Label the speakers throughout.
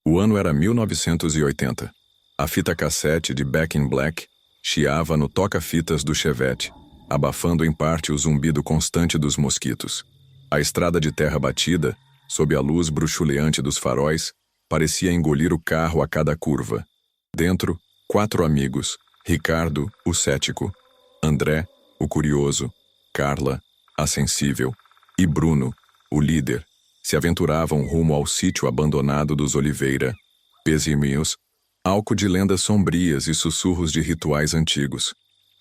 Speaker 1: O ano era 1980. A fita cassete de Back in Black chiava no toca-fitas do Chevette, abafando em parte o zumbido constante dos mosquitos. A estrada de terra batida, sob a luz bruxuleante dos faróis, parecia engolir o carro a cada curva. Dentro, 4 amigos: Ricardo, o cético; André, o curioso; Carla, a sensível; e Bruno, o líder, se aventuravam rumo ao sítio abandonado dos Oliveira. Pesímios, álcool de lendas sombrias e sussurros de rituais antigos.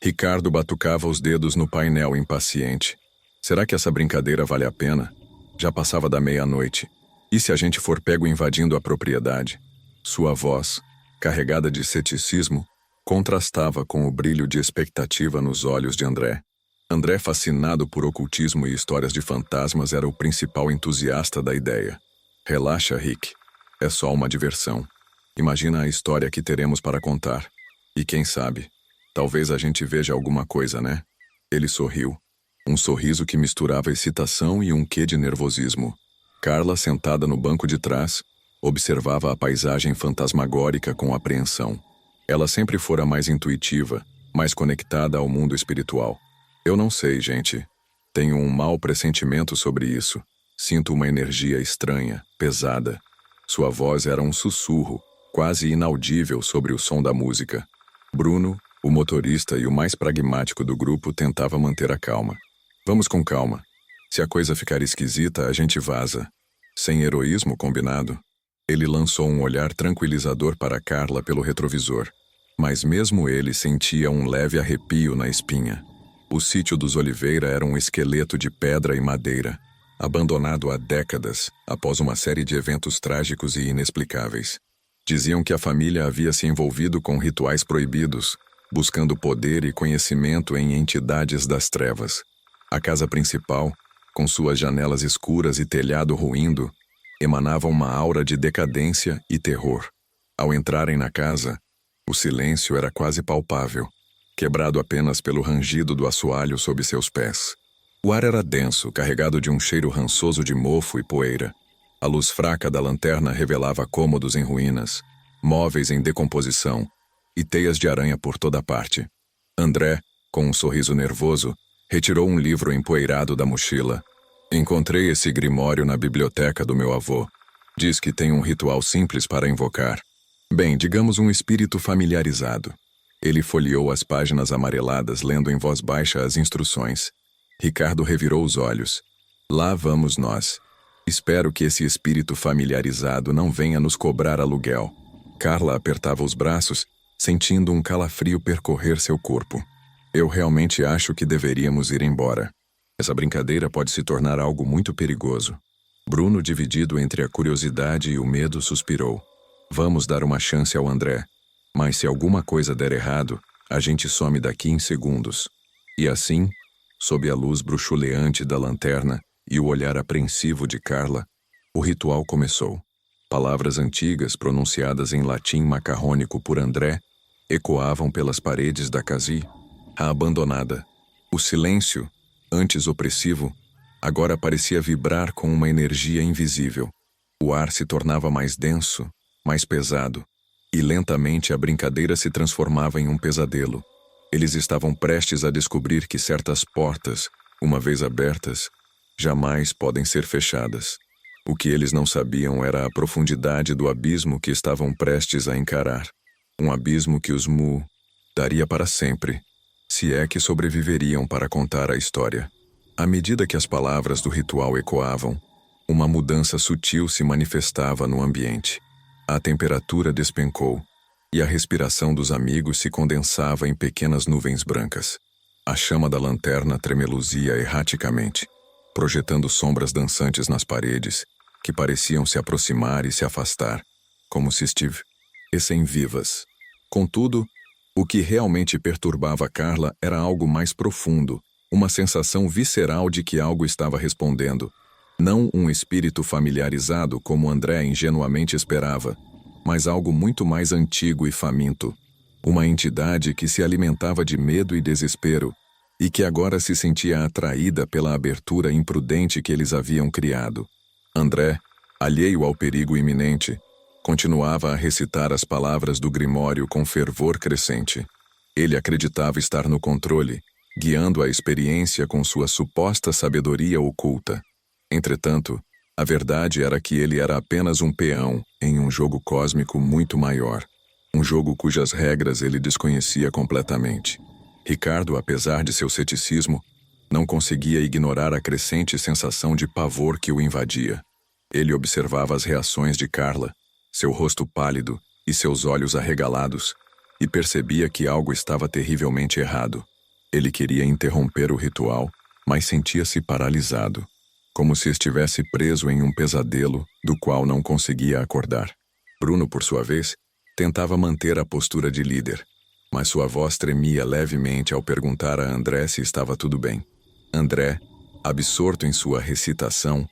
Speaker 1: Ricardo batucava os dedos no painel impaciente. Será que essa brincadeira vale a pena? Já passava da meia-noite. E se a gente for pego invadindo a propriedade? Sua voz, carregada de ceticismo, contrastava com o brilho de expectativa nos olhos de André. André, fascinado por ocultismo e histórias de fantasmas, era o principal entusiasta da ideia. Relaxa, Rick. É só uma diversão. Imagina a história que teremos para contar. E quem sabe, talvez a gente veja alguma coisa, né? Ele sorriu. Um sorriso que misturava excitação e um quê de nervosismo. Carla, sentada no banco de trás, observava a paisagem fantasmagórica com apreensão. Ela sempre fora mais intuitiva, mais conectada ao mundo espiritual. Eu não sei, gente. Tenho um mau pressentimento sobre isso. Sinto uma energia estranha, pesada. Sua voz era um sussurro, quase inaudível sobre o som da música. Bruno, o motorista e o mais pragmático do grupo, tentava manter a calma. Vamos com calma. Se a coisa ficar esquisita, a gente vaza. Sem heroísmo, combinado? Ele lançou um olhar tranquilizador para Carla pelo retrovisor. Mas mesmo ele sentia um leve arrepio na espinha. O sítio dos Oliveira era um esqueleto de pedra e madeira, abandonado há décadas, após uma série de eventos trágicos e inexplicáveis. Diziam que a família havia se envolvido com rituais proibidos, buscando poder e conhecimento em entidades das trevas. A casa principal, com suas janelas escuras e telhado ruindo, emanava uma aura de decadência e terror. Ao entrarem na casa, o silêncio era quase palpável, quebrado apenas pelo rangido do assoalho sob seus pés. O ar era denso, carregado de um cheiro rançoso de mofo e poeira. A luz fraca da lanterna revelava cômodos em ruínas, móveis em decomposição e teias de aranha por toda parte. André, com um sorriso nervoso, retirou um livro empoeirado da mochila. Encontrei esse grimório na biblioteca do meu avô. Diz que tem um ritual simples para invocar. Bem, digamos um espírito familiarizado. Ele folheou as páginas amareladas, lendo em voz baixa as instruções. Ricardo revirou os olhos. Lá vamos nós. Espero que esse espírito familiarizado não venha nos cobrar aluguel. Carla apertava os braços, sentindo um calafrio percorrer seu corpo. Eu realmente acho que deveríamos ir embora. Essa brincadeira pode se tornar algo muito perigoso. Bruno, dividido entre a curiosidade e o medo, suspirou. Vamos dar uma chance ao André. Mas se alguma coisa der errado, a gente some daqui em segundos. E assim, sob a luz bruxuleante da lanterna e o olhar apreensivo de Carla, o ritual começou. Palavras antigas, pronunciadas em latim macarrônico por André, ecoavam pelas paredes da casa. A abandonada. O silêncio, antes opressivo, agora parecia vibrar com uma energia invisível. O ar se tornava mais denso, mais pesado, e lentamente a brincadeira se transformava em um pesadelo. Eles estavam prestes a descobrir que certas portas, uma vez abertas, jamais podem ser fechadas. O que eles não sabiam era a profundidade do abismo que estavam prestes a encarar. Um abismo que os daria para sempre, se é que sobreviveriam para contar a história. À medida que as palavras do ritual ecoavam, uma mudança sutil se manifestava no ambiente. A temperatura despencou, e a respiração dos amigos se condensava em pequenas nuvens brancas. A chama da lanterna tremeluzia erraticamente, projetando sombras dançantes nas paredes, que pareciam se aproximar e se afastar, como se estivessem vivas. Contudo, o que realmente perturbava Carla era algo mais profundo, uma sensação visceral de que algo estava respondendo. Não um espírito familiarizado como André ingenuamente esperava, mas algo muito mais antigo e faminto. Uma entidade que se alimentava de medo e desespero, e que agora se sentia atraída pela abertura imprudente que eles haviam criado. André, alheio ao perigo iminente, Continuava a recitar as palavras do Grimório com fervor crescente. Ele acreditava estar no controle, guiando a experiência com sua suposta sabedoria oculta. Entretanto, a verdade era que ele era apenas um peão em um jogo cósmico muito maior. Um jogo cujas regras ele desconhecia completamente. Ricardo, apesar de seu ceticismo, não conseguia ignorar a crescente sensação de pavor que o invadia. Ele observava as reações de Carla, seu rosto pálido e seus olhos arregalados, e percebia que algo estava terrivelmente errado. Ele queria interromper o ritual, mas sentia-se paralisado, como se estivesse preso em um pesadelo do qual não conseguia acordar. Bruno, por sua vez, tentava manter a postura de líder, mas sua voz tremia levemente ao perguntar a André se estava tudo bem. André, absorto em sua recitação,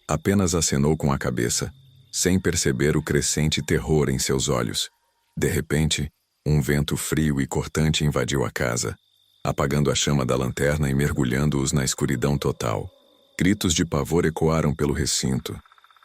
Speaker 1: apenas acenou com a cabeça, sem perceber o crescente terror em seus olhos. De repente, um vento frio e cortante invadiu a casa, apagando a chama da lanterna e mergulhando-os na escuridão total. Gritos de pavor ecoaram pelo recinto,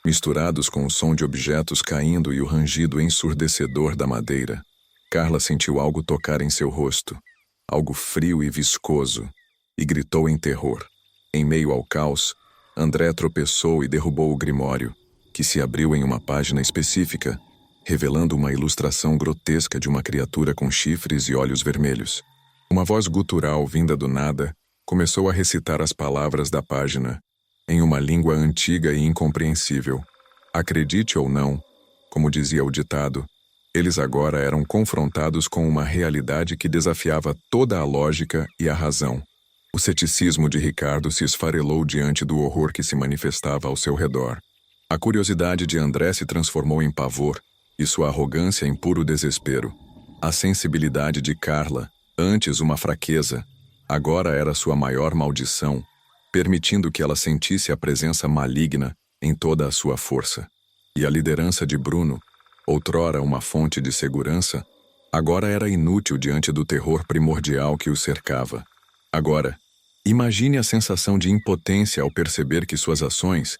Speaker 1: misturados com o som de objetos caindo e o rangido ensurdecedor da madeira. Carla sentiu algo tocar em seu rosto, algo frio e viscoso, e gritou em terror. Em meio ao caos, André tropeçou e derrubou o Grimório, que se abriu em uma página específica, revelando uma ilustração grotesca de uma criatura com chifres e olhos vermelhos. Uma voz gutural vinda do nada começou a recitar as palavras da página, em uma língua antiga e incompreensível. Acredite ou não, como dizia o ditado, eles agora eram confrontados com uma realidade que desafiava toda a lógica e a razão. O ceticismo de Ricardo se esfarelou diante do horror que se manifestava ao seu redor. A curiosidade de André se transformou em pavor e sua arrogância em puro desespero. A sensibilidade de Carla, antes uma fraqueza, agora era sua maior maldição, permitindo que ela sentisse a presença maligna em toda a sua força. E a liderança de Bruno, outrora uma fonte de segurança, agora era inútil diante do terror primordial que o cercava. Agora, imagine a sensação de impotência ao perceber que suas ações,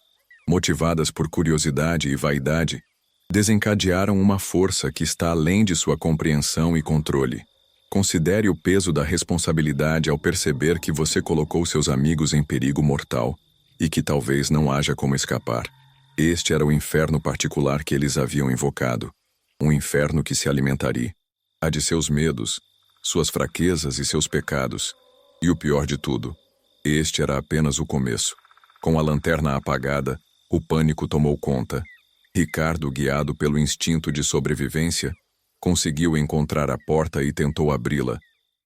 Speaker 1: motivadas por curiosidade e vaidade, desencadearam uma força que está além de sua compreensão e controle. Considere o peso da responsabilidade ao perceber que você colocou seus amigos em perigo mortal e que talvez não haja como escapar. Este era o inferno particular que eles haviam invocado, um inferno que se alimentaria de seus medos, suas fraquezas e seus pecados. E o pior de tudo, este era apenas o começo. Com a lanterna apagada, o pânico tomou conta. Ricardo, guiado pelo instinto de sobrevivência, conseguiu encontrar a porta e tentou abri-la,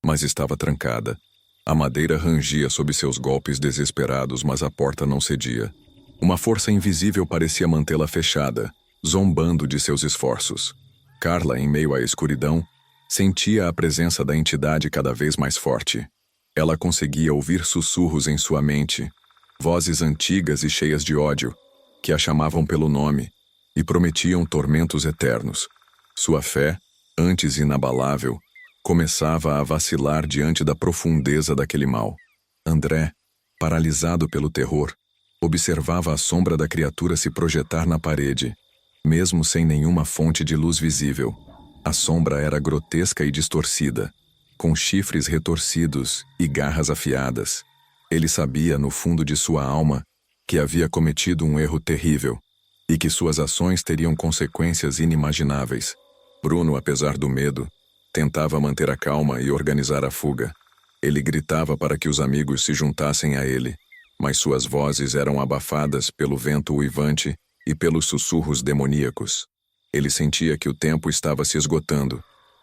Speaker 1: mas estava trancada. A madeira rangia sob seus golpes desesperados, mas a porta não cedia. Uma força invisível parecia mantê-la fechada, zombando de seus esforços. Carla, em meio à escuridão, sentia a presença da entidade cada vez mais forte. Ela conseguia ouvir sussurros em sua mente, vozes antigas e cheias de ódio, que a chamavam pelo nome e prometiam tormentos eternos. Sua fé, antes inabalável, começava a vacilar diante da profundeza daquele mal. André, paralisado pelo terror, observava a sombra da criatura se projetar na parede, mesmo sem nenhuma fonte de luz visível. A sombra era grotesca e distorcida, com chifres retorcidos e garras afiadas. Ele sabia, no fundo de sua alma, que havia cometido um erro terrível e que suas ações teriam consequências inimagináveis. Bruno, apesar do medo, tentava manter a calma e organizar a fuga. Ele gritava para que os amigos se juntassem a ele, mas suas vozes eram abafadas pelo vento uivante e pelos sussurros demoníacos. Ele sentia que o tempo estava se esgotando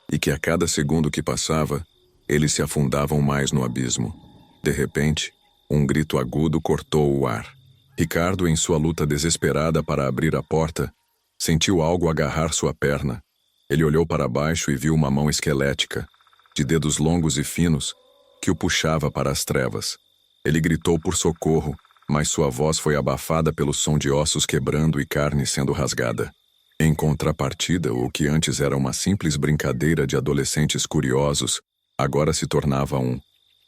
Speaker 1: e que a cada segundo que passava, eles se afundavam mais no abismo. De repente, um grito agudo cortou o ar. Ricardo, em sua luta desesperada para abrir a porta, sentiu algo agarrar sua perna. Ele olhou para baixo e viu uma mão esquelética, de dedos longos e finos, que o puxava para as trevas. Ele gritou por socorro, mas sua voz foi abafada pelo som de ossos quebrando e carne sendo rasgada. Em contrapartida, o que antes era uma simples brincadeira de adolescentes curiosos, agora se tornava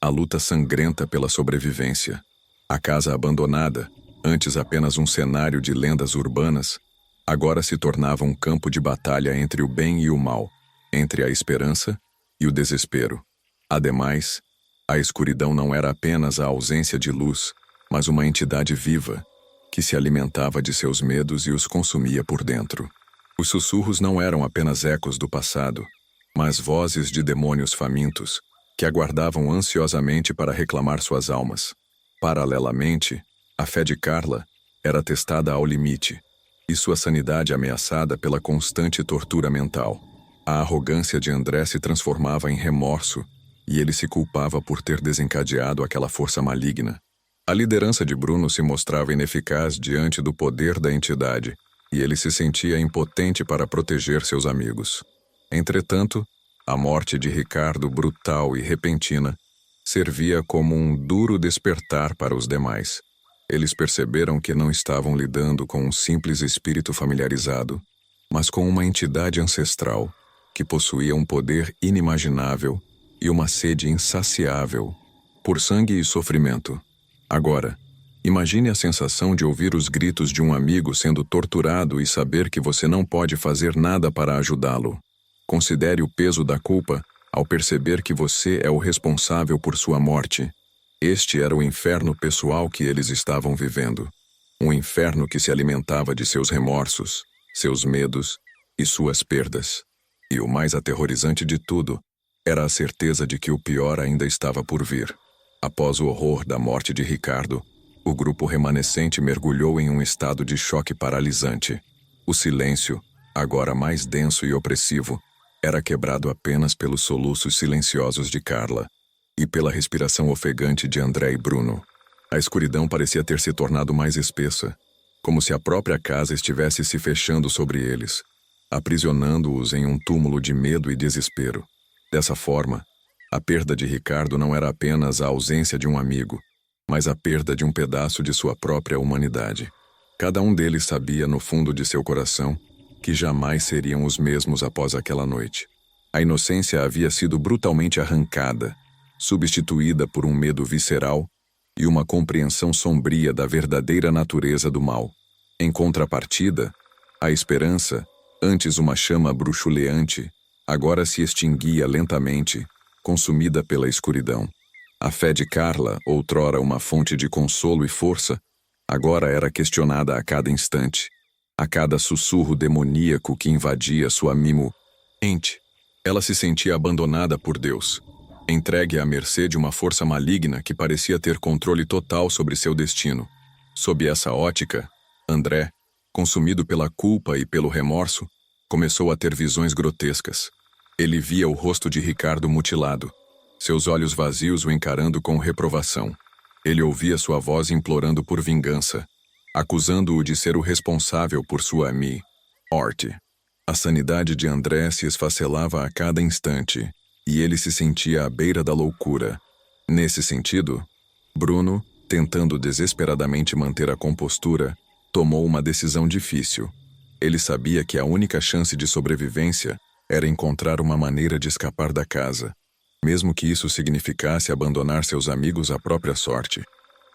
Speaker 1: a luta sangrenta pela sobrevivência. A casa abandonada, antes apenas um cenário de lendas urbanas, agora se tornava um campo de batalha entre o bem e o mal, entre a esperança e o desespero. Ademais, a escuridão não era apenas a ausência de luz, mas uma entidade viva, que se alimentava de seus medos e os consumia por dentro. Os sussurros não eram apenas ecos do passado, mas vozes de demônios famintos, que aguardavam ansiosamente para reclamar suas almas. Paralelamente, a fé de Carla era testada ao limite, e sua sanidade ameaçada pela constante tortura mental. A arrogância de André se transformava em remorso, e ele se culpava por ter desencadeado aquela força maligna. A liderança de Bruno se mostrava ineficaz diante do poder da entidade, e ele se sentia impotente para proteger seus amigos. Entretanto, a morte de Ricardo, brutal e repentina, servia como um duro despertar para os demais. Eles perceberam que não estavam lidando com um simples espírito familiarizado, mas com uma entidade ancestral que possuía um poder inimaginável e uma sede insaciável por sangue e sofrimento. Agora, imagine a sensação de ouvir os gritos de um amigo sendo torturado e saber que você não pode fazer nada para ajudá-lo. Considere o peso da culpa ao perceber que você é o responsável por sua morte. Este era o inferno pessoal que eles estavam vivendo. Um inferno que se alimentava de seus remorsos, seus medos e suas perdas. E o mais aterrorizante de tudo era a certeza de que o pior ainda estava por vir. Após o horror da morte de Ricardo, o grupo remanescente mergulhou em um estado de choque paralisante. O silêncio, agora mais denso e opressivo, era quebrado apenas pelos soluços silenciosos de Carla e pela respiração ofegante de André e Bruno. A escuridão parecia ter se tornado mais espessa, como se a própria casa estivesse se fechando sobre eles, aprisionando-os em um túmulo de medo e desespero. Dessa forma, a perda de Ricardo não era apenas a ausência de um amigo, mas a perda de um pedaço de sua própria humanidade. Cada um deles sabia no fundo de seu coração que jamais seriam os mesmos após aquela noite. A inocência havia sido brutalmente arrancada, substituída por um medo visceral e uma compreensão sombria da verdadeira natureza do mal. Em contrapartida, a esperança, antes uma chama bruxuleante, agora se extinguia lentamente, consumida pela escuridão. A fé de Carla, outrora uma fonte de consolo e força, agora era questionada a cada instante, a cada sussurro demoníaco que invadia sua mente. Ela se sentia abandonada por Deus, entregue à mercê de uma força maligna que parecia ter controle total sobre seu destino. Sob essa ótica, André, consumido pela culpa e pelo remorso, começou a ter visões grotescas. Ele via o rosto de Ricardo mutilado, seus olhos vazios o encarando com reprovação. Ele ouvia sua voz implorando por vingança, acusando-o de ser o responsável por sua morte. A sanidade de André se esfacelava a cada instante, e ele se sentia à beira da loucura. Nesse sentido, Bruno, tentando desesperadamente manter a compostura, tomou uma decisão difícil. Ele sabia que a única chance de sobrevivência era encontrar uma maneira de escapar da casa, mesmo que isso significasse abandonar seus amigos à própria sorte.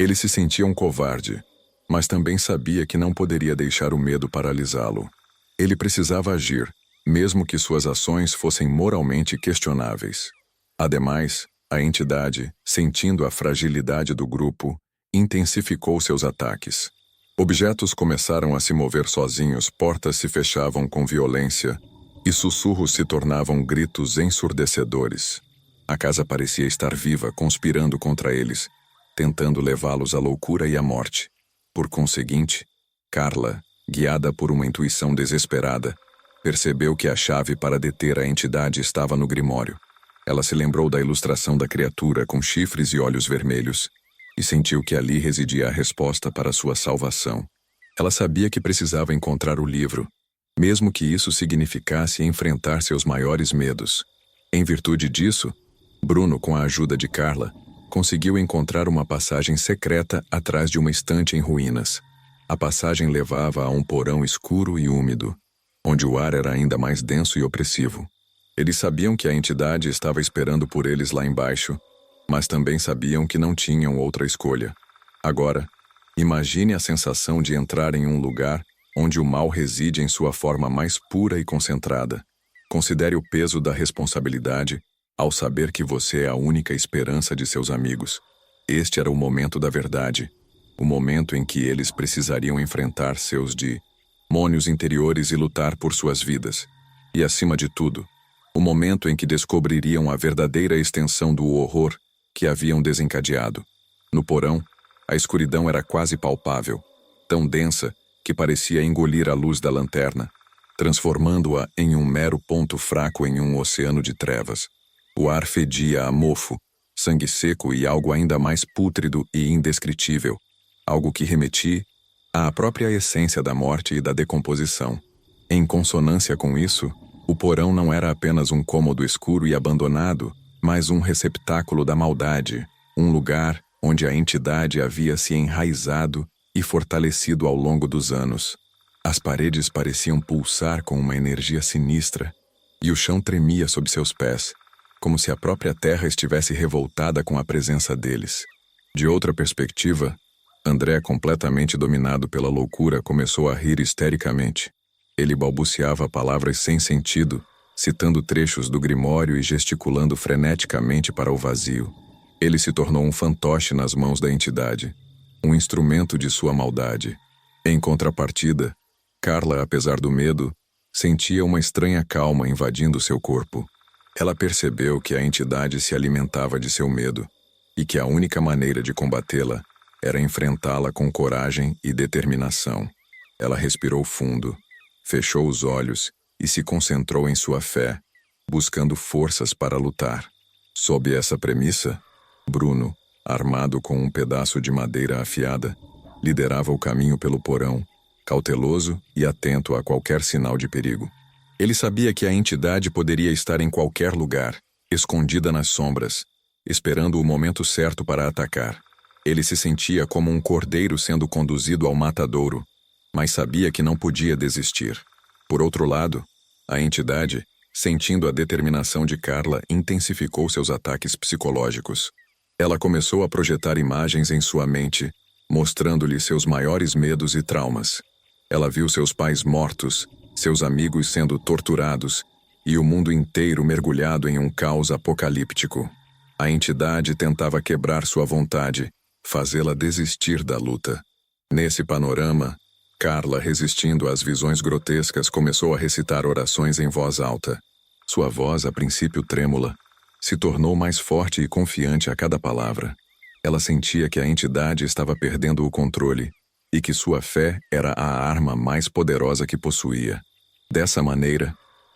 Speaker 1: Ele se sentia um covarde, mas também sabia que não poderia deixar o medo paralisá-lo. Ele precisava agir, mesmo que suas ações fossem moralmente questionáveis. Ademais, a entidade, sentindo a fragilidade do grupo, intensificou seus ataques. Objetos começaram a se mover sozinhos, portas se fechavam com violência, e sussurros se tornavam gritos ensurdecedores. A casa parecia estar viva, conspirando contra eles, tentando levá-los à loucura e à morte. Por conseguinte, Carla, guiada por uma intuição desesperada, percebeu que a chave para deter a entidade estava no grimório. Ela se lembrou da ilustração da criatura com chifres e olhos vermelhos, e sentiu que ali residia a resposta para sua salvação. Ela sabia que precisava encontrar o livro, mesmo que isso significasse enfrentar seus maiores medos. Em virtude disso, Bruno, com a ajuda de Carla, conseguiu encontrar uma passagem secreta atrás de uma estante em ruínas. A passagem levava a um porão escuro e úmido, onde o ar era ainda mais denso e opressivo. Eles sabiam que a entidade estava esperando por eles lá embaixo, mas também sabiam que não tinham outra escolha. Agora, imagine a sensação de entrar em um lugar onde o mal reside em sua forma mais pura e concentrada. Considere o peso da responsabilidade ao saber que você é a única esperança de seus amigos. Este era o momento da verdade, o momento em que eles precisariam enfrentar seus demônios interiores e lutar por suas vidas. E, acima de tudo, o momento em que descobririam a verdadeira extensão do horror que haviam desencadeado. No porão, a escuridão era quase palpável, tão densa que parecia engolir a luz da lanterna, transformando-a em um mero ponto fraco em um oceano de trevas. O ar fedia a mofo, sangue seco e algo ainda mais pútrido e indescritível, algo que remetia à própria essência da morte e da decomposição. Em consonância com isso, o porão não era apenas um cômodo escuro e abandonado, mas um receptáculo da maldade, um lugar onde a entidade havia se enraizado e fortalecido ao longo dos anos. As paredes pareciam pulsar com uma energia sinistra, e o chão tremia sob seus pés, como se a própria terra estivesse revoltada com a presença deles. De outra perspectiva, André, completamente dominado pela loucura, começou a rir histericamente. Ele balbuciava palavras sem sentido, citando trechos do Grimório e gesticulando freneticamente para o vazio. Ele se tornou um fantoche nas mãos da entidade, um instrumento de sua maldade. Em contrapartida, Carla, apesar do medo, sentia uma estranha calma invadindo seu corpo. Ela percebeu que a entidade se alimentava de seu medo, e que a única maneira de combatê-la era enfrentá-la com coragem e determinação. Ela respirou fundo, fechou os olhos e se concentrou em sua fé, buscando forças para lutar. Sob essa premissa, Bruno, armado com um pedaço de madeira afiada, liderava o caminho pelo porão, cauteloso e atento a qualquer sinal de perigo. Ele sabia que a entidade poderia estar em qualquer lugar, escondida nas sombras, esperando o momento certo para atacar. Ele se sentia como um cordeiro sendo conduzido ao matadouro, mas sabia que não podia desistir. Por outro lado, a entidade, sentindo a determinação de Carla, intensificou seus ataques psicológicos. Ela começou a projetar imagens em sua mente, mostrando-lhe seus maiores medos e traumas. Ela viu seus pais mortos, seus amigos sendo torturados e o mundo inteiro mergulhado em um caos apocalíptico. A entidade tentava quebrar sua vontade, fazê-la desistir da luta. Nesse panorama, Carla, resistindo às visões grotescas, começou a recitar orações em voz alta. Sua voz, a princípio trêmula, se tornou mais forte e confiante a cada palavra. Ela sentia que a entidade estava perdendo o controle e que sua fé era a arma mais poderosa que possuía. Dessa maneira,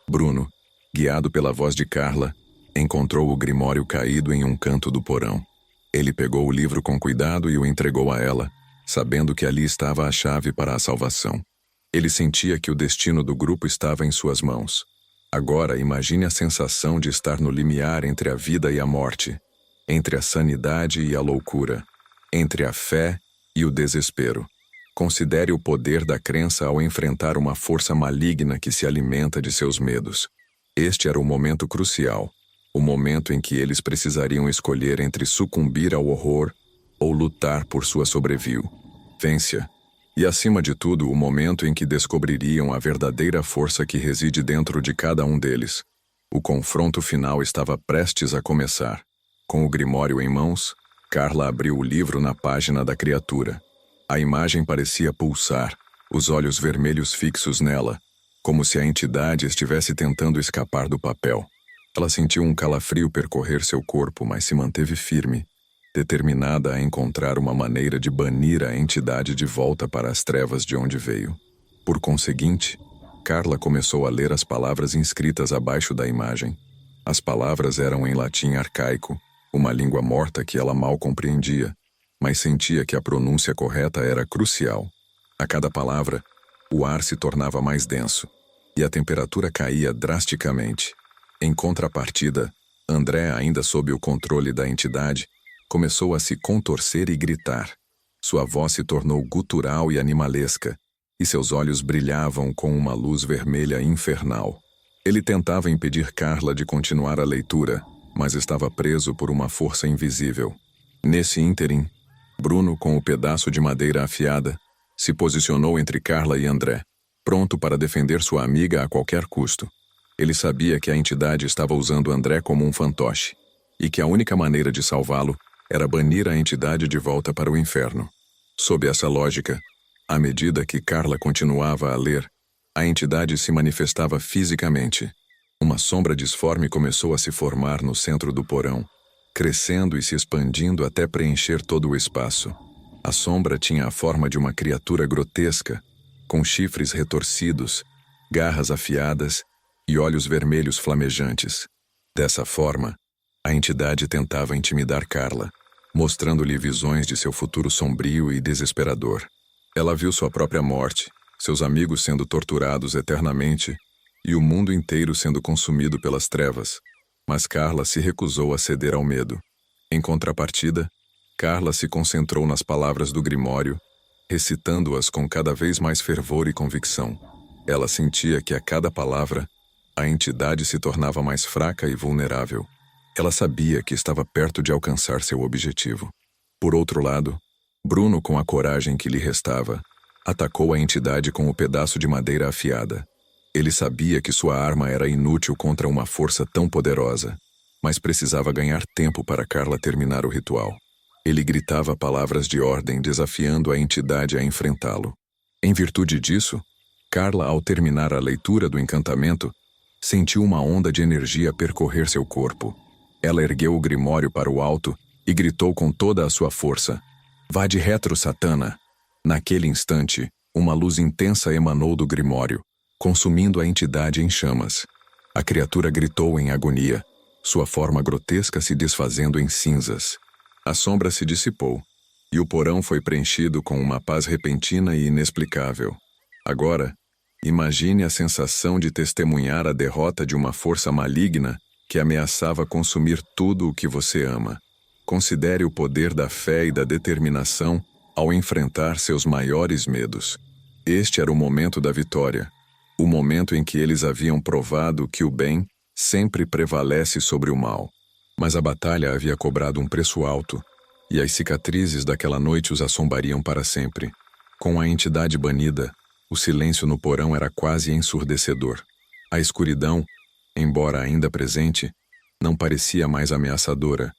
Speaker 1: Bruno, guiado pela voz de Carla, encontrou o Grimório caído em um canto do porão. Ele pegou o livro com cuidado e o entregou a ela, sabendo que ali estava a chave para a salvação. Ele sentia que o destino do grupo estava em suas mãos. Agora, imagine a sensação de estar no limiar entre a vida e a morte, entre a sanidade e a loucura, entre a fé e o desespero. Considere o poder da crença ao enfrentar uma força maligna que se alimenta de seus medos. Este era o momento crucial, o momento em que eles precisariam escolher entre sucumbir ao horror ou lutar por sua sobrevivência. E, acima de tudo, o momento em que descobririam a verdadeira força que reside dentro de cada um deles. O confronto final estava prestes a começar. Com o Grimório em mãos, Carla abriu o livro na página da criatura. A imagem parecia pulsar, os olhos vermelhos fixos nela, como se a entidade estivesse tentando escapar do papel. Ela sentiu um calafrio percorrer seu corpo, mas se manteve firme, determinada a encontrar uma maneira de banir a entidade de volta para as trevas de onde veio. Por conseguinte, Carla começou a ler as palavras inscritas abaixo da imagem. As palavras eram em latim arcaico, uma língua morta que ela mal compreendia, mas sentia que a pronúncia correta era crucial. A cada palavra, o ar se tornava mais denso, e a temperatura caía drasticamente. Em contrapartida, André, ainda sob o controle da entidade, começou a se contorcer e gritar. Sua voz se tornou gutural e animalesca, e seus olhos brilhavam com uma luz vermelha infernal. Ele tentava impedir Carla de continuar a leitura, mas estava preso por uma força invisível. Nesse ínterim, Bruno, com o pedaço de madeira afiada, Se posicionou entre Carla e André, pronto para defender sua amiga a qualquer custo. Ele sabia que a entidade estava usando André como um fantoche, e que a única maneira de salvá-lo era banir a entidade de volta para o inferno. Sob essa lógica, à medida que Carla continuava a ler, a entidade se manifestava fisicamente. Uma sombra disforme começou a se formar no centro do porão, crescendo e se expandindo até preencher todo o espaço. A sombra tinha a forma de uma criatura grotesca, com chifres retorcidos, garras afiadas e olhos vermelhos flamejantes. Dessa forma, a entidade tentava intimidar Carla, mostrando-lhe visões de seu futuro sombrio e desesperador. Ela viu sua própria morte, seus amigos sendo torturados eternamente e o mundo inteiro sendo consumido pelas trevas. Mas Carla se recusou a ceder ao medo. Em contrapartida, Carla se concentrou nas palavras do Grimório, recitando-as com cada vez mais fervor e convicção. Ela sentia que a cada palavra, a entidade se tornava mais fraca e vulnerável. Ela sabia que estava perto de alcançar seu objetivo. Por outro lado, Bruno, com a coragem que lhe restava, atacou a entidade com o pedaço de madeira afiada. Ele sabia que sua arma era inútil contra uma força tão poderosa, mas precisava ganhar tempo para Carla terminar o ritual. Ele gritava palavras de ordem, desafiando a entidade a enfrentá-lo. Em virtude disso, Carla, ao terminar a leitura do encantamento, sentiu uma onda de energia percorrer seu corpo. Ela ergueu o grimório para o alto e gritou com toda a sua força: "Vá de retro, Satana!" Naquele instante, uma luz intensa emanou do grimório, consumindo a entidade em chamas. A criatura gritou em agonia, sua forma grotesca se desfazendo em cinzas. A sombra se dissipou, e o porão foi preenchido com uma paz repentina e inexplicável. Agora, imagine a sensação de testemunhar a derrota de uma força maligna que ameaçava consumir tudo o que você ama. Considere o poder da fé e da determinação ao enfrentar seus maiores medos. Este era o momento da vitória, o momento em que eles haviam provado que o bem sempre prevalece sobre o mal. Mas a batalha havia cobrado um preço alto, e as cicatrizes daquela noite os assombrariam para sempre. Com a entidade banida, o silêncio no porão era quase ensurdecedor. A escuridão, embora ainda presente, não parecia mais ameaçadora,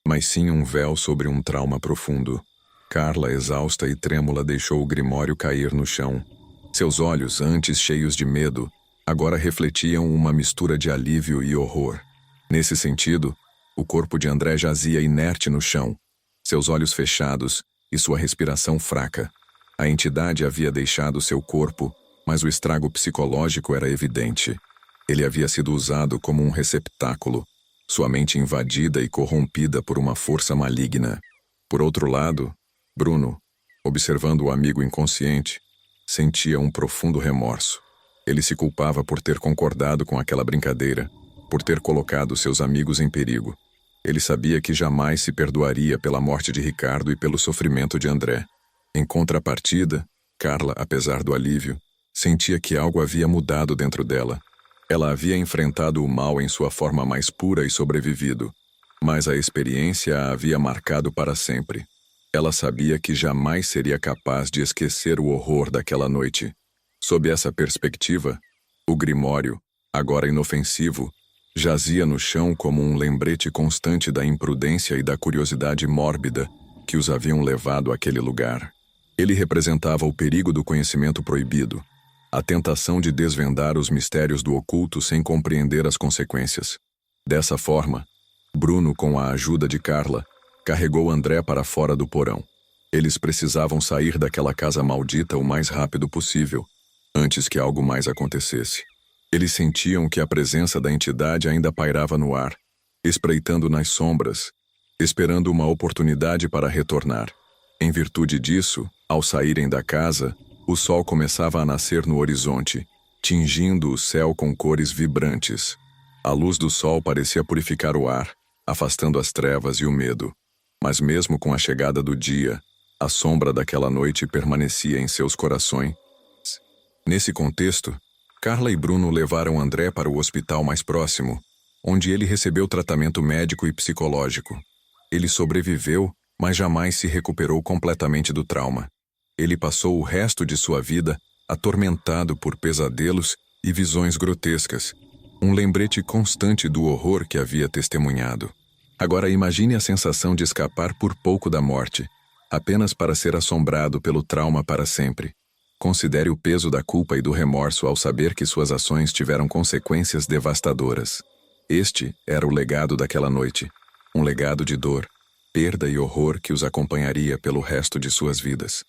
Speaker 1: mas sim um véu sobre um trauma profundo. Carla, exausta e trêmula, deixou o grimório cair no chão. Seus olhos, antes cheios de medo, agora refletiam uma mistura de alívio e horror. Nesse sentido, o corpo de André jazia inerte no chão, seus olhos fechados e sua respiração fraca. A entidade havia deixado seu corpo, mas o estrago psicológico era evidente. Ele havia sido usado como um receptáculo, sua mente invadida e corrompida por uma força maligna. Por outro lado, Bruno, observando o amigo inconsciente, sentia um profundo remorso. Ele se culpava por ter concordado com aquela brincadeira, por ter colocado seus amigos em perigo. Ele sabia que jamais se perdoaria pela morte de Ricardo e pelo sofrimento de André. Em contrapartida, Carla, apesar do alívio, sentia que algo havia mudado dentro dela. Ela havia enfrentado o mal em sua forma mais pura e sobrevivido, mas a experiência a havia marcado para sempre. Ela sabia que jamais seria capaz de esquecer o horror daquela noite. Sob essa perspectiva, o grimório, agora inofensivo, jazia no chão como um lembrete constante da imprudência e da curiosidade mórbida que os haviam levado àquele lugar. Ele representava o perigo do conhecimento proibido, a tentação de desvendar os mistérios do oculto sem compreender as consequências. Dessa forma, Bruno, com a ajuda de Carla, carregou André para fora do porão. Eles precisavam sair daquela casa maldita o mais rápido possível, antes que algo mais acontecesse. Eles sentiam que a presença da entidade ainda pairava no ar, espreitando nas sombras, esperando uma oportunidade para retornar. Em virtude disso, ao saírem da casa, o sol começava a nascer no horizonte, tingindo o céu com cores vibrantes. A luz do sol parecia purificar o ar, afastando as trevas e o medo. Mas mesmo com a chegada do dia, a sombra daquela noite permanecia em seus corações. Nesse contexto, Carla e Bruno levaram André para o hospital mais próximo, onde ele recebeu tratamento médico e psicológico. Ele sobreviveu, mas jamais se recuperou completamente do trauma. Ele passou o resto de sua vida atormentado por pesadelos e visões grotescas, um lembrete constante do horror que havia testemunhado. Agora imagine a sensação de escapar por pouco da morte, apenas para ser assombrado pelo trauma para sempre. Considere o peso da culpa e do remorso ao saber que suas ações tiveram consequências devastadoras. Este era o legado daquela noite, um legado de dor, perda e horror que os acompanharia pelo resto de suas vidas.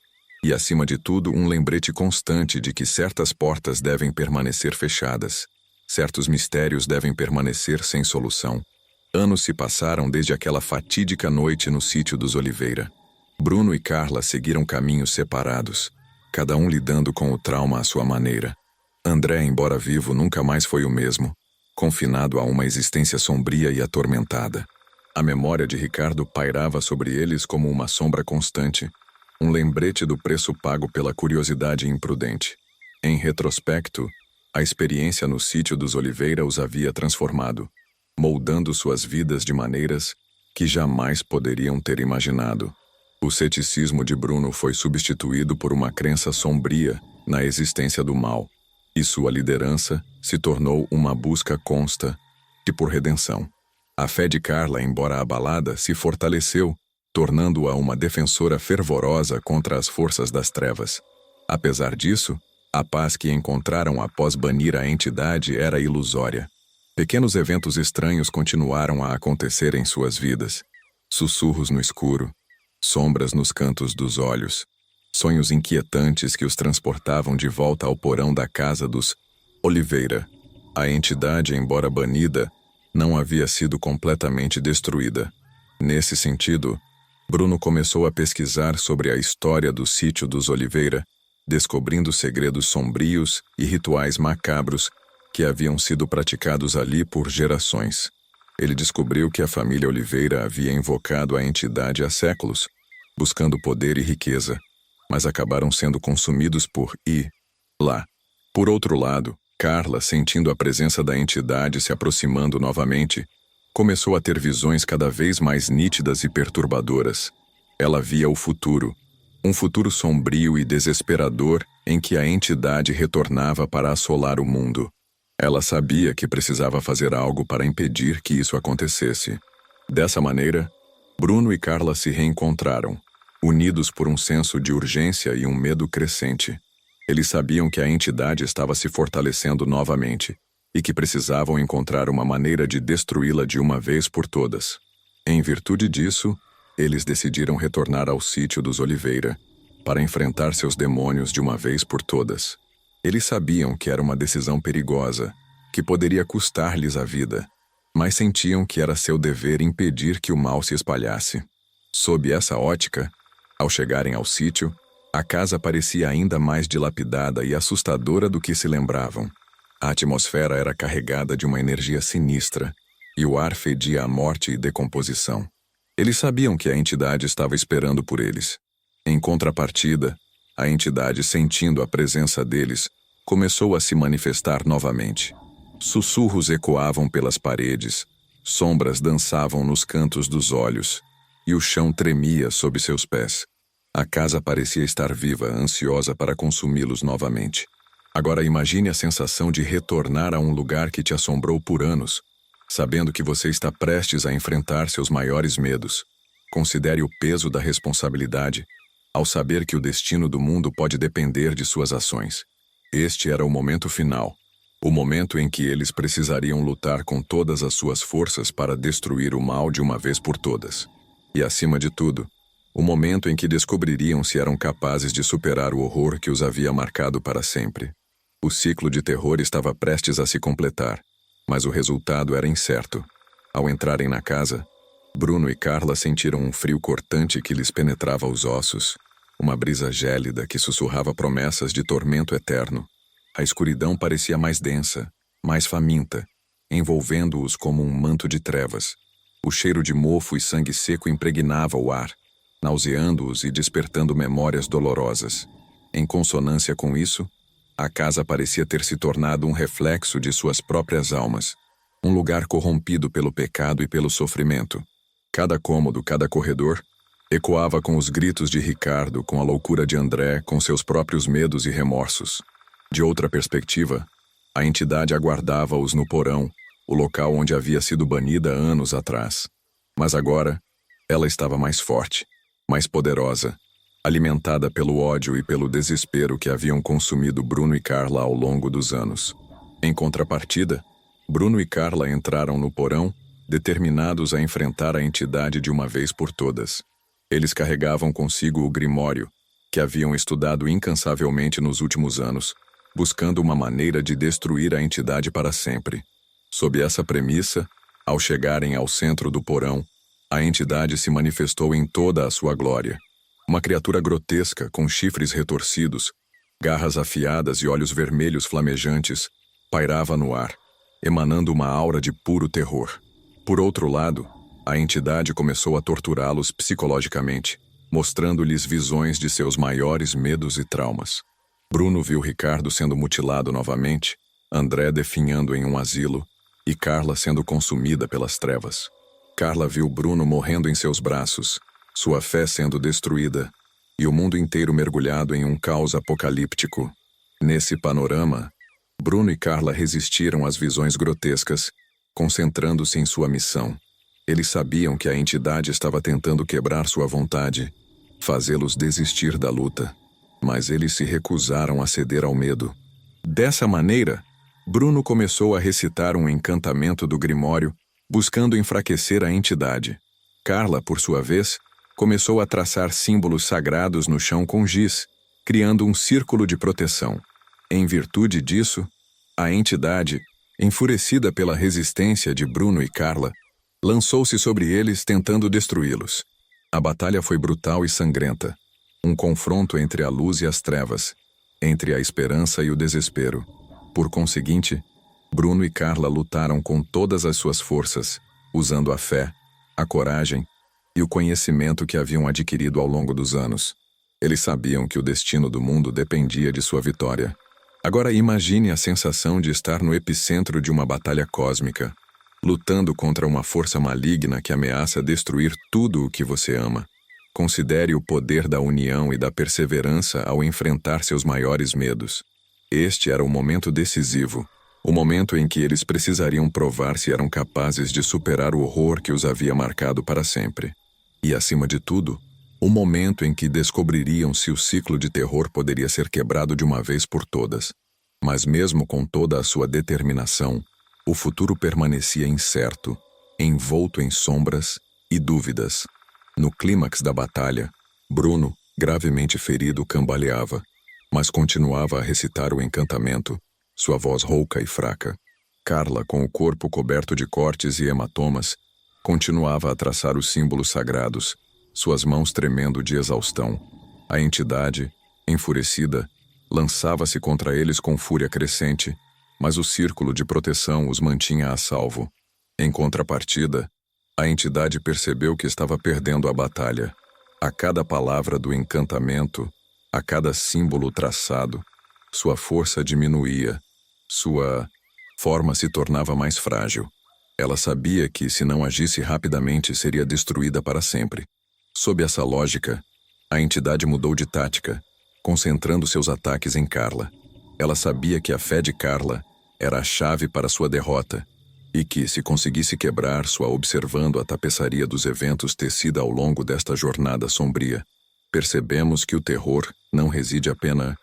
Speaker 1: E, acima de tudo, um lembrete constante de que certas portas devem permanecer fechadas, certos mistérios devem permanecer sem solução. Anos se passaram desde aquela fatídica noite no sítio dos Oliveira. Bruno e Carla seguiram caminhos separados, cada um lidando com o trauma à sua maneira. André, embora vivo, nunca mais foi o mesmo, confinado a uma existência sombria e atormentada. A memória de Ricardo pairava sobre eles como uma sombra constante, um lembrete do preço pago pela curiosidade imprudente. Em retrospecto, a experiência no sítio dos Oliveira os havia transformado, moldando suas vidas de maneiras que jamais poderiam ter imaginado. O ceticismo de Bruno foi substituído por uma crença sombria na existência do mal, e sua liderança se tornou uma busca constante por redenção. A fé de Carla, embora abalada, se fortaleceu, tornando-a uma defensora fervorosa contra as forças das trevas. Apesar disso, a paz que encontraram após banir a entidade era ilusória. Pequenos eventos estranhos continuaram a acontecer em suas vidas. Sussurros no escuro, sombras nos cantos dos olhos, sonhos inquietantes que os transportavam de volta ao porão da casa dos Oliveira. A entidade, embora banida, não havia sido completamente destruída. Nesse sentido, Bruno começou a pesquisar sobre a história do sítio dos Oliveira, descobrindo segredos sombrios e rituais macabros que haviam sido praticados ali por gerações. Ele descobriu que a família Oliveira havia invocado a entidade há séculos, buscando poder e riqueza, mas acabaram sendo consumidos por lá. Por outro lado, Carla, sentindo a presença da entidade se aproximando novamente, começou a ter visões cada vez mais nítidas e perturbadoras. Ela via o futuro, um futuro sombrio e desesperador em que a entidade retornava para assolar o mundo. Ela sabia que precisava fazer algo para impedir que isso acontecesse. Dessa maneira, Bruno e Carla se reencontraram, unidos por um senso de urgência e um medo crescente. Eles sabiam que a entidade estava se fortalecendo novamente e que precisavam encontrar uma maneira de destruí-la de uma vez por todas. Em virtude disso, eles decidiram retornar ao sítio dos Oliveira para enfrentar seus demônios de uma vez por todas. Eles sabiam que era uma decisão perigosa, que poderia custar-lhes a vida, mas sentiam que era seu dever impedir que o mal se espalhasse. Sob essa ótica, ao chegarem ao sítio, a casa parecia ainda mais dilapidada e assustadora do que se lembravam. A atmosfera era carregada de uma energia sinistra, e o ar fedia a morte e decomposição. Eles sabiam que a entidade estava esperando por eles. Em contrapartida, a entidade, sentindo a presença deles, começou a se manifestar novamente. Sussurros ecoavam pelas paredes, sombras dançavam nos cantos dos olhos, e o chão tremia sob seus pés. A casa parecia estar viva, ansiosa para consumi-los novamente. Agora imagine a sensação de retornar a um lugar que te assombrou por anos, sabendo que você está prestes a enfrentar seus maiores medos. Considere o peso da responsabilidade, ao saber que o destino do mundo pode depender de suas ações. Este era o momento final, o momento em que eles precisariam lutar com todas as suas forças para destruir o mal de uma vez por todas. E, acima de tudo, o momento em que descobririam se eram capazes de superar o horror que os havia marcado para sempre. O ciclo de terror estava prestes a se completar, mas o resultado era incerto. Ao entrarem na casa, Bruno e Carla sentiram um frio cortante que lhes penetrava os ossos, uma brisa gélida que sussurrava promessas de tormento eterno. A escuridão parecia mais densa, mais faminta, envolvendo-os como um manto de trevas. O cheiro de mofo e sangue seco impregnava o ar, nauseando-os e despertando memórias dolorosas. Em consonância com isso, a casa parecia ter se tornado um reflexo de suas próprias almas, um lugar corrompido pelo pecado e pelo sofrimento. Cada cômodo, cada corredor, Ecoava com os gritos de Ricardo, com a loucura de André, com seus próprios medos e remorsos. De outra perspectiva, a entidade aguardava-os no porão, o local onde havia sido banida anos atrás. Mas agora, ela estava mais forte, mais poderosa, alimentada pelo ódio e pelo desespero que haviam consumido Bruno e Carla ao longo dos anos. Em contrapartida, Bruno e Carla entraram no porão, determinados a enfrentar a entidade de uma vez por todas. Eles carregavam consigo o Grimório, que haviam estudado incansavelmente nos últimos anos, buscando uma maneira de destruir a entidade para sempre. Sob essa premissa, ao chegarem ao centro do porão, a entidade se manifestou em toda a sua glória. Uma criatura grotesca, com chifres retorcidos, garras afiadas e olhos vermelhos flamejantes, pairava no ar, emanando uma aura de puro terror. Por outro lado, a entidade começou a torturá-los psicologicamente, mostrando-lhes visões de seus maiores medos e traumas. Bruno viu Ricardo sendo mutilado novamente, André definhando em um asilo e Carla sendo consumida pelas trevas. Carla viu Bruno morrendo em seus braços, sua fé sendo destruída e o mundo inteiro mergulhado em um caos apocalíptico. Nesse panorama, Bruno e Carla resistiram às visões grotescas, concentrando-se em sua missão. Eles sabiam que a entidade estava tentando quebrar sua vontade, fazê-los desistir da luta, mas eles se recusaram a ceder ao medo. Dessa maneira, Bruno começou a recitar um encantamento do Grimório, buscando enfraquecer a entidade. Carla, por sua vez, começou a traçar símbolos sagrados no chão com giz, criando um círculo de proteção. Em virtude disso, a entidade, enfurecida pela resistência de Bruno e Carla, lançou-se sobre eles tentando destruí-los. A batalha foi brutal e sangrenta. Um confronto entre a luz e as trevas, entre a esperança e o desespero. Por conseguinte, Bruno e Carla lutaram com todas as suas forças, usando a fé, a coragem e o conhecimento que haviam adquirido ao longo dos anos. Eles sabiam que o destino do mundo dependia de sua vitória. Agora imagine a sensação de estar no epicentro de uma batalha cósmica, lutando contra uma força maligna que ameaça destruir tudo o que você ama. Considere o poder da união e da perseverança ao enfrentar seus maiores medos. Este era o momento decisivo, o momento em que eles precisariam provar se eram capazes de superar o horror que os havia marcado para sempre. E, acima de tudo, o momento em que descobririam se o ciclo de terror poderia ser quebrado de uma vez por todas. Mas mesmo com toda a sua determinação, o futuro permanecia incerto, envolto em sombras e dúvidas. No clímax da batalha, Bruno, gravemente ferido, cambaleava, mas continuava a recitar o encantamento, sua voz rouca e fraca. Carla, com o corpo coberto de cortes e hematomas, continuava a traçar os símbolos sagrados, suas mãos tremendo de exaustão. A entidade, enfurecida, lançava-se contra eles com fúria crescente, mas o círculo de proteção os mantinha a salvo. Em contrapartida, a entidade percebeu que estava perdendo a batalha. A cada palavra do encantamento, a cada símbolo traçado, sua força diminuía, sua forma se tornava mais frágil. Ela sabia que, se não agisse rapidamente, seria destruída para sempre. Sob essa lógica, a entidade mudou de tática, concentrando seus ataques em Carla. Ela sabia que a fé de Carla era a chave para sua derrota, e que, se conseguisse quebrar-sua observando a tapeçaria dos eventos tecida ao longo desta jornada sombria, percebemos que o terror não reside apenas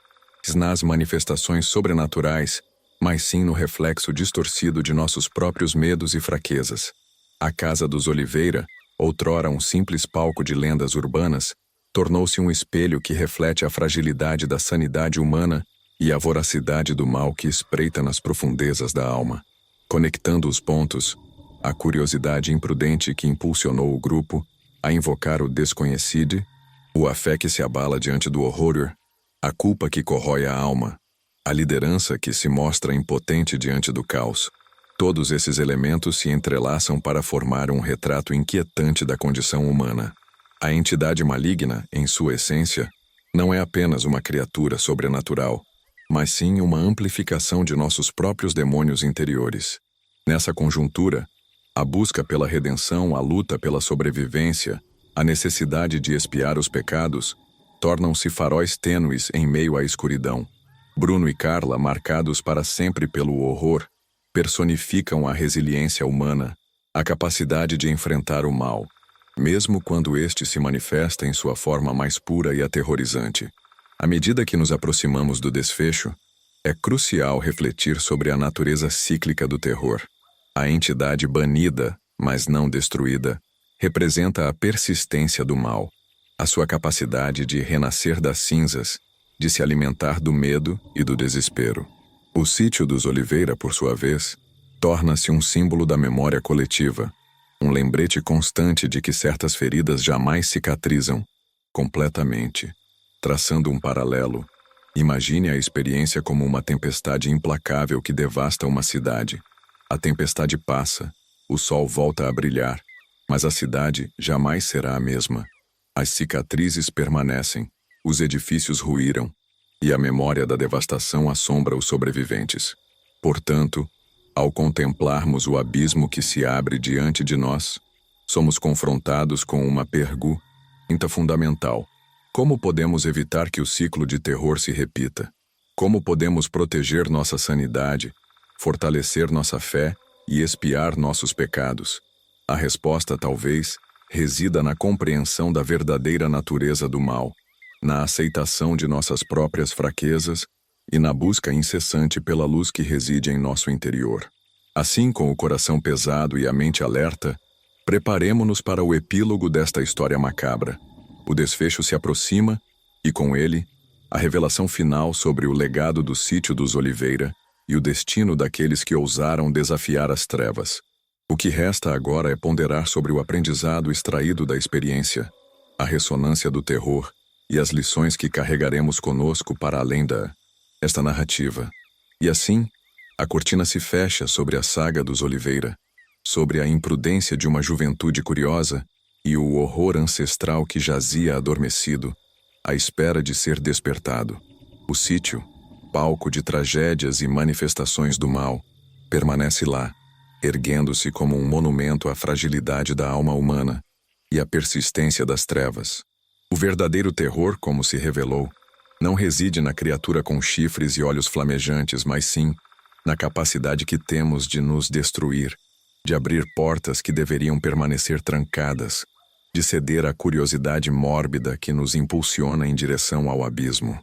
Speaker 1: nas manifestações sobrenaturais, mas sim no reflexo distorcido de nossos próprios medos e fraquezas. A Casa dos Oliveira, outrora um simples palco de lendas urbanas, tornou-se um espelho que reflete a fragilidade da sanidade humana e a voracidade do mal que espreita nas profundezas da alma. Conectando os pontos, a curiosidade imprudente que impulsionou o grupo a invocar o desconhecido, a fé que se abala diante do horror, a culpa que corrói a alma, a liderança que se mostra impotente diante do caos. Todos esses elementos se entrelaçam para formar um retrato inquietante da condição humana. A entidade maligna, em sua essência, não é apenas uma criatura sobrenatural, mas sim uma amplificação de nossos próprios demônios interiores. Nessa conjuntura, a busca pela redenção, a luta pela sobrevivência A necessidade de expiar os pecados tornam-se faróis tênues em meio à escuridão. Bruno e Carla, marcados para sempre pelo horror, personificam a resiliência humana, a capacidade de enfrentar o mal, mesmo quando este se manifesta em sua forma mais pura e aterrorizante. À medida que nos aproximamos do desfecho, é crucial refletir sobre a natureza cíclica do terror. A entidade banida, mas não destruída, representa a persistência do mal, a sua capacidade de renascer das cinzas, de se alimentar do medo e do desespero. O sítio dos Oliveira, por sua vez, torna-se um símbolo da memória coletiva, um lembrete constante de que certas feridas jamais cicatrizam completamente. Traçando um paralelo, imagine a experiência como uma tempestade implacável que devasta uma cidade. A tempestade passa, o sol volta a brilhar, mas a cidade jamais será a mesma. As cicatrizes permanecem, os edifícios ruíram, e a memória da devastação assombra os sobreviventes. Portanto, ao contemplarmos o abismo que se abre diante de nós, somos confrontados com uma pergunta fundamental. Como podemos evitar que o ciclo de terror se repita? Como podemos proteger nossa sanidade, fortalecer nossa fé e expiar nossos pecados? A resposta, talvez, resida na compreensão da verdadeira natureza do mal, na aceitação de nossas próprias fraquezas e na busca incessante pela luz que reside em nosso interior. Assim, com o coração pesado e a mente alerta, preparemo-nos para o epílogo desta história macabra. O desfecho se aproxima e, com ele, a revelação final sobre o legado do sítio dos Oliveira e o destino daqueles que ousaram desafiar as trevas. O que resta agora é ponderar sobre o aprendizado extraído da experiência, a ressonância do terror e as lições que carregaremos conosco para além esta narrativa. E assim, a cortina se fecha sobre a saga dos Oliveira, sobre a imprudência de uma juventude curiosa e o horror ancestral que jazia adormecido, à espera de ser despertado. O sítio, palco de tragédias e manifestações do mal, permanece lá, erguendo-se como um monumento à fragilidade da alma humana e à persistência das trevas. O verdadeiro terror, como se revelou, não reside na criatura com chifres e olhos flamejantes, mas sim na capacidade que temos de nos destruir, de abrir portas que deveriam permanecer trancadas, de ceder à curiosidade mórbida que nos impulsiona em direção ao abismo.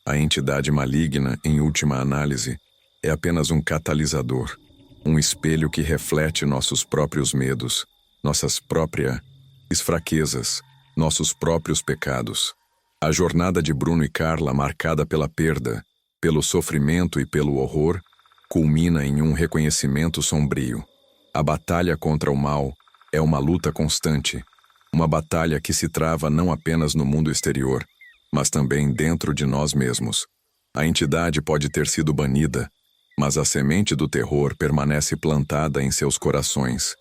Speaker 1: A entidade maligna, em última análise, é apenas um catalisador, um espelho que reflete nossos próprios medos, nossas próprias fraquezas, nossos próprios pecados. A jornada de Bruno e Carla, marcada pela perda, pelo sofrimento e pelo horror, culmina em um reconhecimento sombrio. A batalha contra o mal é uma luta constante, uma batalha que se trava não apenas no mundo exterior, mas também dentro de nós mesmos. A entidade pode ter sido banida, mas a semente do terror permanece plantada em seus corações.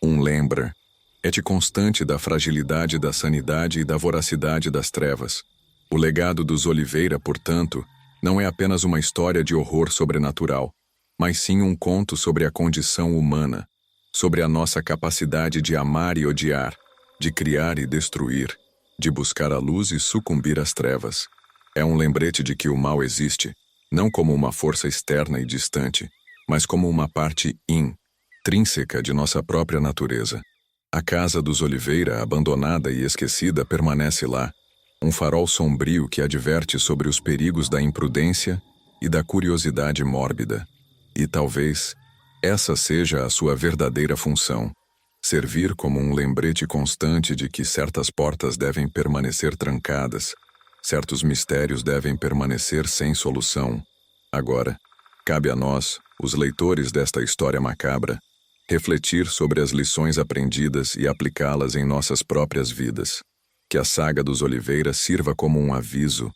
Speaker 1: Um lembra-te constante da fragilidade da sanidade e da voracidade das trevas. O legado dos Oliveira, portanto, não é apenas uma história de horror sobrenatural, mas sim um conto sobre a condição humana, sobre a nossa capacidade de amar e odiar, de criar e destruir, de buscar a luz e sucumbir às trevas. É um lembrete de que o mal existe, não como uma força externa e distante, mas como uma parte intrínseca de nossa própria natureza. A casa dos Oliveira, abandonada e esquecida, permanece lá, um farol sombrio que adverte sobre os perigos da imprudência e da curiosidade mórbida. E talvez essa seja a sua verdadeira função: servir como um lembrete constante de que certas portas devem permanecer trancadas, certos mistérios devem permanecer sem solução. Agora, cabe a nós, os leitores desta história macabra, refletir sobre as lições aprendidas e aplicá-las em nossas próprias vidas. Que a saga dos Oliveira sirva como um aviso,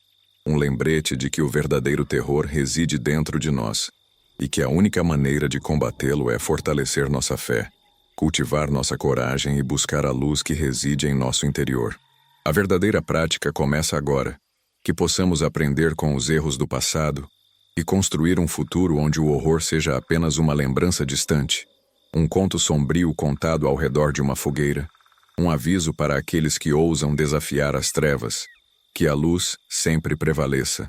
Speaker 1: um lembrete de que o verdadeiro terror reside dentro de nós, e que a única maneira de combatê-lo é fortalecer nossa fé, cultivar nossa coragem e buscar a luz que reside em nosso interior. A verdadeira prática começa agora, que possamos aprender com os erros do passado e construir um futuro onde o horror seja apenas uma lembrança distante, um conto sombrio contado ao redor de uma fogueira, Um aviso para aqueles que ousam desafiar as trevas. Que a luz sempre prevaleça.